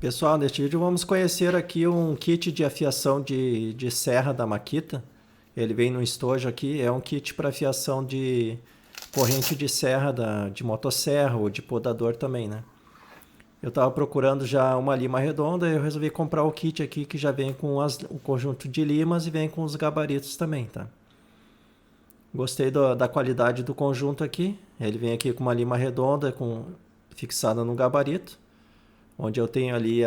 Pessoal, neste vídeo vamos conhecer aqui um kit de afiação de serra da Makita. Ele vem no estojo aqui, é um kit para afiação de corrente de serra, de motosserra ou de podador também, né? Eu estava procurando já uma lima redonda e eu resolvi comprar o kit aqui que já vem com o conjunto de limas e vem com os gabaritos também, tá? Gostei da qualidade do conjunto aqui. Ele vem aqui com uma lima redonda fixada no gabarito, onde eu tenho ali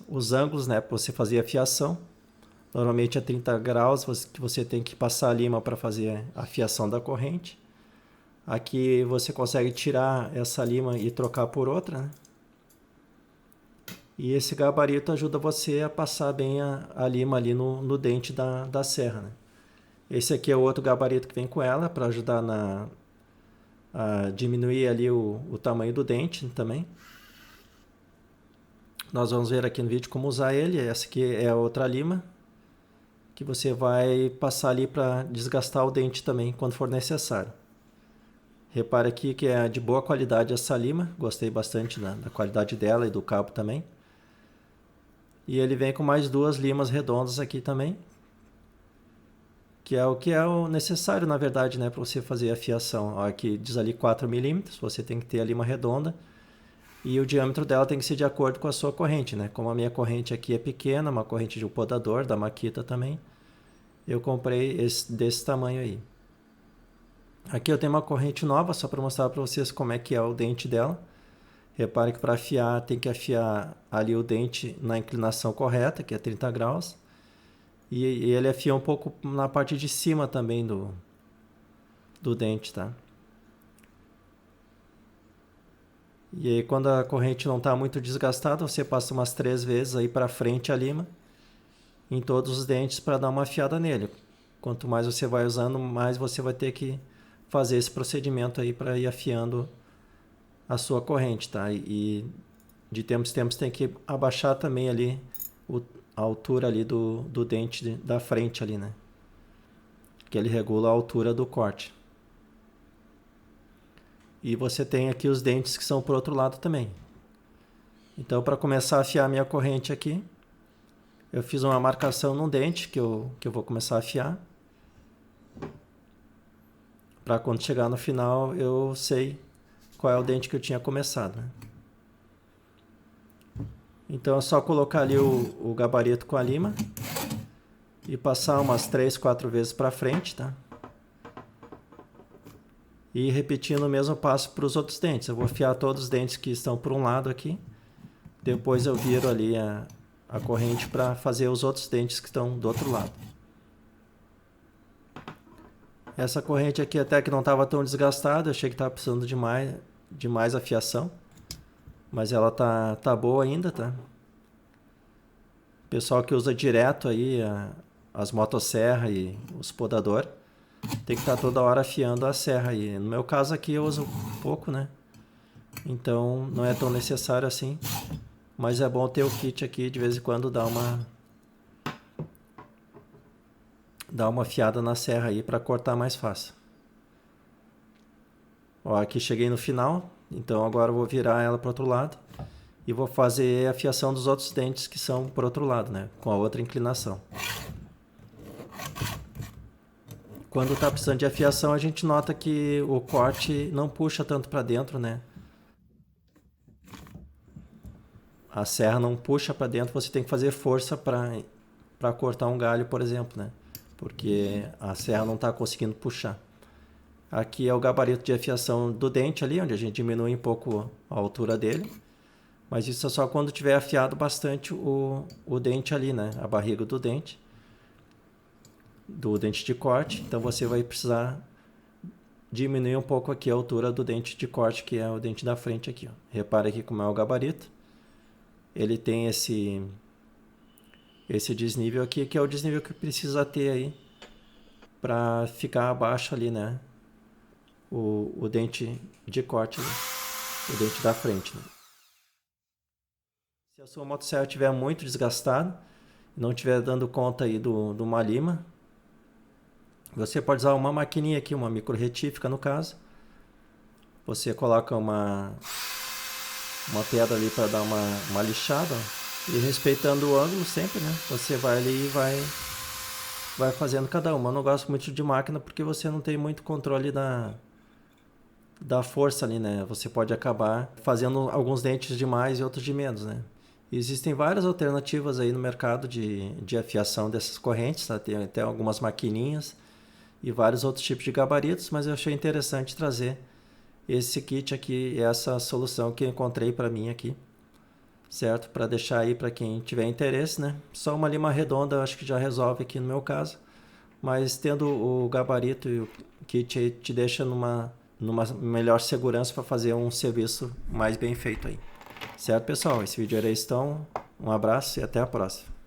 os ângulos, né, para você fazer a fiação. Normalmente é 30 graus que você tem que passar a lima para fazer a fiação da corrente. Aqui você consegue tirar essa lima e trocar por outra, né? E esse gabarito ajuda você a passar bem a lima ali no dente da serra, né? Esse aqui é o outro gabarito que vem com ela para ajudar a diminuir ali o tamanho do dente também. Nós vamos ver aqui no vídeo como usar ele. Essa aqui é a outra lima que você vai passar ali para desgastar o dente também quando for necessário. Repare aqui que é de boa qualidade essa lima. Gostei bastante da qualidade dela e do cabo também. E ele vem com mais duas limas redondas aqui também, que é o necessário, na verdade, né, para você fazer a fiação. Aqui diz ali 4 milímetros, você tem que ter a lima redonda. E o diâmetro dela tem que ser de acordo com a sua corrente, né? Como a minha corrente aqui é pequena, uma corrente de um podador, da Makita também, eu comprei desse tamanho aí. Aqui eu tenho uma corrente nova, só para mostrar para vocês como é que é o dente dela. Repare que para afiar, tem que afiar ali o dente na inclinação correta, que é 30 graus. E ele afia um pouco na parte de cima também do dente, tá? E aí quando a corrente não está muito desgastada, você passa umas 3 vezes aí para frente a lima em todos os dentes para dar uma afiada nele. Quanto mais você vai usando, mais você vai ter que fazer esse procedimento aí para ir afiando a sua corrente, tá? E de tempos em tempos tem que abaixar também ali a altura ali do dente da frente ali, né? Que ele regula a altura do corte. E você tem aqui os dentes que são por outro lado também. Então, para começar a afiar a minha corrente aqui, eu fiz uma marcação num dente que eu vou começar a afiar. Para quando chegar no final, eu sei qual é o dente que eu tinha começado, né? Então, é só colocar ali o gabarito com a lima e passar umas 3, 4 vezes para frente, tá? E repetindo o mesmo passo para os outros dentes. Eu vou afiar todos os dentes que estão por um lado aqui. Depois eu viro ali a corrente para fazer os outros dentes que estão do outro lado. Essa corrente aqui até que não estava tão desgastada. Eu achei que estava precisando de mais afiação. Mas ela tá boa ainda, tá? Pessoal que usa direto aí as motosserra e os podador, tem que estar toda hora afiando a serra aí. No meu caso aqui eu uso pouco, né? Então não é tão necessário assim. Mas é bom ter o kit aqui de vez em quando dar uma afiada na serra aí para cortar mais fácil. Ó, aqui cheguei no final, então agora eu vou virar ela para o outro lado e vou fazer a afiação dos outros dentes que são por outro lado, né? Com a outra inclinação. Quando está precisando de afiação, a gente nota que o corte não puxa tanto para dentro, né? A serra não puxa para dentro, você tem que fazer força para cortar um galho, por exemplo, né? Porque a serra não está conseguindo puxar. Aqui é o gabarito de afiação do dente ali, onde a gente diminui um pouco a altura dele. Mas isso é só quando tiver afiado bastante o dente ali, né? A barriga do dente de corte. Então você vai precisar diminuir um pouco aqui a altura do dente de corte, que é o dente da frente aqui, ó. Repara aqui como é o gabarito. Ele tem esse desnível aqui, que é o desnível que precisa ter aí para ficar abaixo ali, né? O dente de corte, né? O dente da frente, né? Se a sua motosserra estiver muito desgastada, não estiver dando conta aí de uma lima, você pode usar uma maquininha aqui, uma micro retífica no caso. Você coloca uma uma pedra ali para dar uma lixada, ó. E respeitando o ângulo sempre, né? Você vai ali e vai fazendo cada uma. Eu não gosto muito de máquina porque você não tem muito controle da força ali, né? Você pode acabar fazendo alguns dentes de mais e outros de menos, né? E existem várias alternativas aí no mercado de afiação dessas correntes, tá? Tem até algumas maquininhas e vários outros tipos de gabaritos, mas eu achei interessante trazer esse kit aqui, essa solução que eu encontrei para mim aqui, certo? Para deixar aí para quem tiver interesse, né? Só uma lima redonda eu acho que já resolve aqui no meu caso, mas tendo o gabarito e o kit aí te deixa numa melhor segurança para fazer um serviço mais bem feito aí. Certo, pessoal? Esse vídeo era isso, então um abraço e até a próxima.